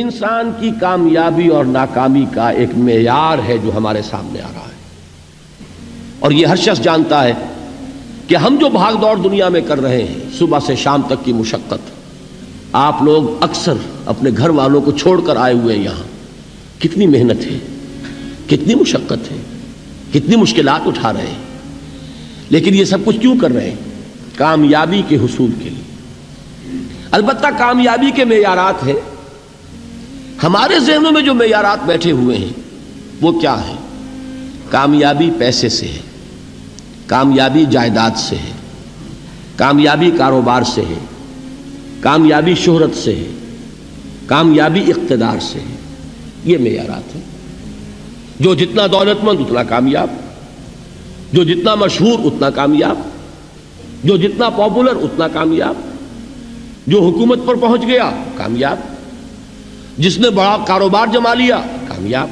انسان کی کامیابی اور ناکامی کا ایک معیار ہے جو ہمارے سامنے آ رہا ہے، اور یہ ہر شخص جانتا ہے کہ ہم جو بھاگ دوڑ دنیا میں کر رہے ہیں، صبح سے شام تک کی مشقت، آپ لوگ اکثر اپنے گھر والوں کو چھوڑ کر آئے ہوئے ہیں یہاں، کتنی محنت ہے، کتنی مشقت ہے، کتنی مشکلات اٹھا رہے ہیں، لیکن یہ سب کچھ کیوں کر رہے ہیں؟ کامیابی کے حصول کے لیے۔ البتہ کامیابی کے معیارات ہیں، ہمارے ذہنوں میں جو معیارات بیٹھے ہوئے ہیں وہ کیا ہیں؟ کامیابی پیسے سے ہے، کامیابی جائیداد سے ہے، کامیابی کاروبار سے ہے، کامیابی شہرت سے ہے، کامیابی اقتدار سے ہے۔ یہ معیارات ہیں۔ جو جتنا دولت مند اتنا کامیاب، جو جتنا مشہور اتنا کامیاب، جو جتنا پاپولر اتنا کامیاب، جو حکومت پر پہنچ گیا کامیاب، جس نے بڑا کاروبار جما لیا کامیاب،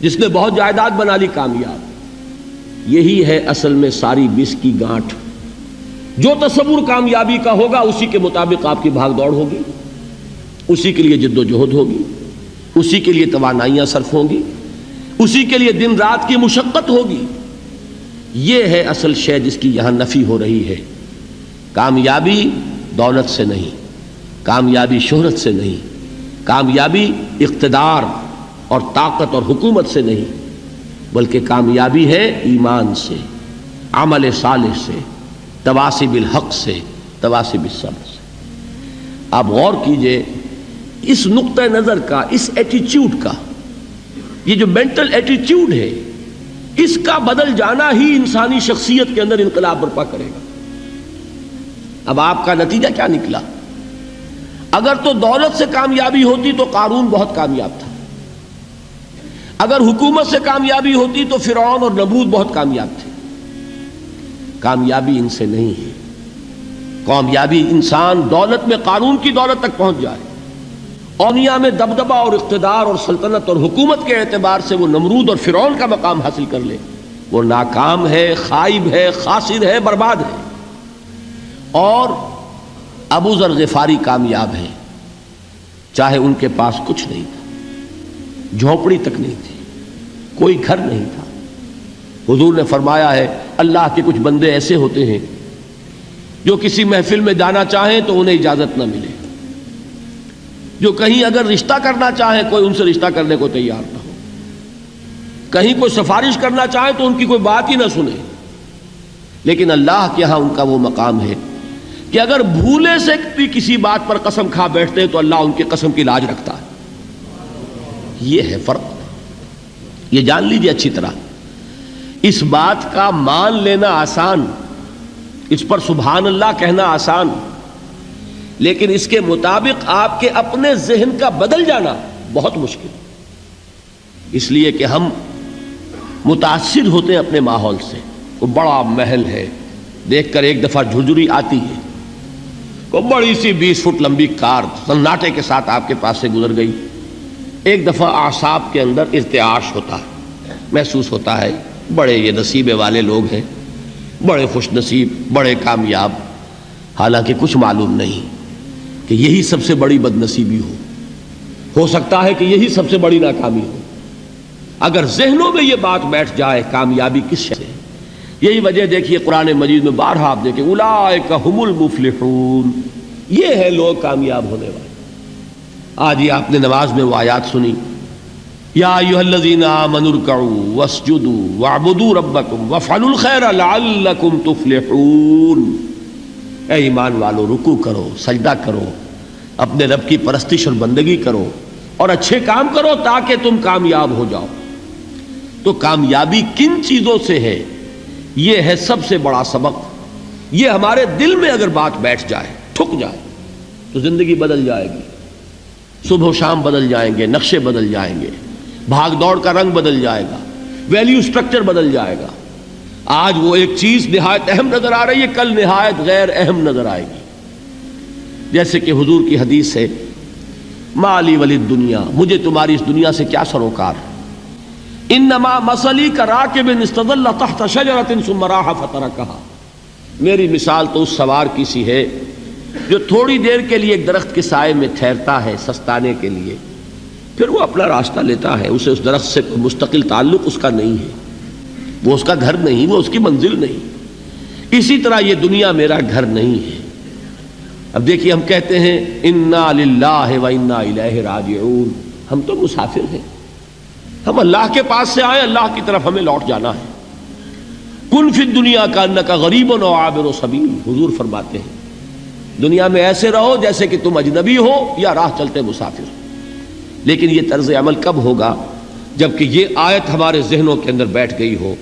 جس نے بہت جائیداد بنا لی کامیاب۔ یہی ہے اصل میں ساری بس کی گانٹھ۔ جو تصور کامیابی کا ہوگا اسی کے مطابق آپ کی بھاگ دوڑ ہوگی، اسی کے لیے جد و جہد ہوگی، اسی کے لیے توانائیاں صرف ہوں گی، اسی کے لیے دن رات کی مشقت ہوگی۔ یہ ہے اصل شے جس کی یہاں نفی ہو رہی ہے۔ کامیابی دولت سے نہیں، کامیابی شہرت سے نہیں، کامیابی اقتدار اور طاقت اور حکومت سے نہیں، بلکہ کامیابی ہے ایمان سے، عمل صالح سے، تواصی بالحق سے، تواصی بالصبر سے۔ آپ غور کیجئے اس نقطہ نظر کا، اس ایٹیچیوڈ کا، یہ جو مینٹل ایٹیچیوڈ ہے، اس کا بدل جانا ہی انسانی شخصیت کے اندر انقلاب برپا کرے گا۔ اب آپ کا نتیجہ کیا نکلا؟ اگر تو دولت سے کامیابی ہوتی تو قارون بہت کامیاب تھا، اگر حکومت سے کامیابی ہوتی تو فرعون اور نمرود بہت کامیاب تھے۔ کامیابی ان سے نہیں ہے۔ کامیابی انسان دولت میں قارون کی دولت تک پہنچ جائے، اور دنیا میں دبدبہ اور اقتدار اور سلطنت اور حکومت کے اعتبار سے وہ نمرود اور فرعون کا مقام حاصل کر لے، وہ ناکام ہے، خائب ہے، خاسر ہے، برباد ہے۔ اور ابو ذر غفاری کامیاب ہیں، چاہے ان کے پاس کچھ نہیں تھا، جھونپڑی تک نہیں تھی، کوئی گھر نہیں تھا۔ حضور نے فرمایا ہے اللہ کے کچھ بندے ایسے ہوتے ہیں جو کسی محفل میں جانا چاہیں تو انہیں اجازت نہ ملے، جو کہیں اگر رشتہ کرنا چاہیں کوئی ان سے رشتہ کرنے کو تیار نہ ہو، کہیں کوئی سفارش کرنا چاہے تو ان کی کوئی بات ہی نہ سنے۔ لیکن اللہ کے ہاں ان کا وہ مقام ہے کہ اگر بھولے سے بھی کسی بات پر قسم کھا بیٹھتے ہیں تو اللہ ان کی قسم کی لاج رکھتا ہے۔ یہ ہے فرق، یہ جان لیجیے اچھی طرح۔ اس بات کا مان لینا آسان، اس پر سبحان اللہ کہنا آسان، لیکن اس کے مطابق آپ کے اپنے ذہن کا بدل جانا بہت مشکل، اس لیے کہ ہم متاثر ہوتے ہیں اپنے ماحول سے۔ وہ بڑا محل ہے، دیکھ کر ایک دفعہ جھرجھری آتی ہے، وہ بڑی سی 20 فٹ لمبی کار سناٹے کے ساتھ آپ کے پاس سے گزر گئی، ایک دفعہ اعصاب کے اندر ارتعاش ہوتا ہے، محسوس ہوتا ہے بڑے یہ نصیبے والے لوگ ہیں، بڑے خوش نصیب، بڑے کامیاب، حالانکہ کچھ معلوم نہیں کہ یہی سب سے بڑی بد نصیبی ہو سکتا ہے کہ یہی سب سے بڑی ناکامی ہو۔ اگر ذہنوں میں یہ بات بیٹھ جائے کامیابی کس شے ہے، یہی وجہ دیکھیے قرآن مجید میں بارہا آپ دیکھیں اولئک هم المفلحون، یہ ہے لوگ کامیاب ہونے والے۔ آج ہی آپ نے نماز میں وہ آیات سنی، یا ایھا الذین آمنوا ارکعوا واسجدوا واعبدوا ربکم وافعلوا الخیر لعلکم تفلحون۔ اے ایمان والو، رکوع کرو، سجدہ کرو، اپنے رب کی پرستش اور بندگی کرو اور اچھے کام کرو تاکہ تم کامیاب ہو جاؤ۔ تو کامیابی کن چیزوں سے ہے؟ یہ ہے سب سے بڑا سبق۔ یہ ہمارے دل میں اگر بات بیٹھ جائے، ٹھک جائے، تو زندگی بدل جائے گی، صبح و شام بدل جائیں گے، نقشے بدل جائیں گے، بھاگ دوڑ کا رنگ بدل جائے گا، ویلیو سٹرکچر بدل جائے گا۔ آج وہ ایک چیز نہایت اہم نظر آ رہی ہے، کل نہایت غیر اہم نظر آئے گی۔ جیسے کہ حضور کی حدیث ہے مالی ولی الدنیا، مجھے تمہاری اس دنیا سے کیا سروکار، انما مثلی کراکب استظل تحت شجرۃ ثم راح فترکھا، میری مثال تو اس سوار کی سی ہے جو تھوڑی دیر کے لیے ایک درخت کے سائے میں ٹھہرتا ہے سستانے کے لیے، پھر وہ اپنا راستہ لیتا ہے، اسے اس درخت سے مستقل تعلق اس کا نہیں ہے، وہ اس کا گھر نہیں، وہ اس کی منزل نہیں۔ اسی طرح یہ دنیا میرا گھر نہیں ہے۔ اب دیکھیے ہم کہتے ہیں انا للہ و انا الیہ راجعون، ہم تو مسافر ہیں، ہم اللہ کے پاس سے آئے، اللہ کی طرف ہمیں لوٹ جانا ہے۔ کن فی الدنیا کانک غریب و عابر سبیل، حضور فرماتے ہیں دنیا میں ایسے رہو جیسے کہ تم اجنبی ہو یا راہ چلتے مسافر۔ لیکن یہ طرز عمل کب ہوگا؟ جبکہ یہ آیت ہمارے ذہنوں کے اندر بیٹھ گئی ہو،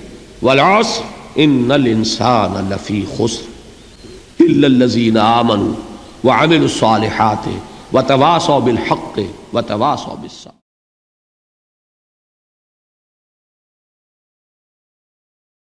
والعصر ان الانسان لفی خسر الا الذین آمنوا وعملوا الصالحات وتواصوا بالحق وتواصوا بالصبر۔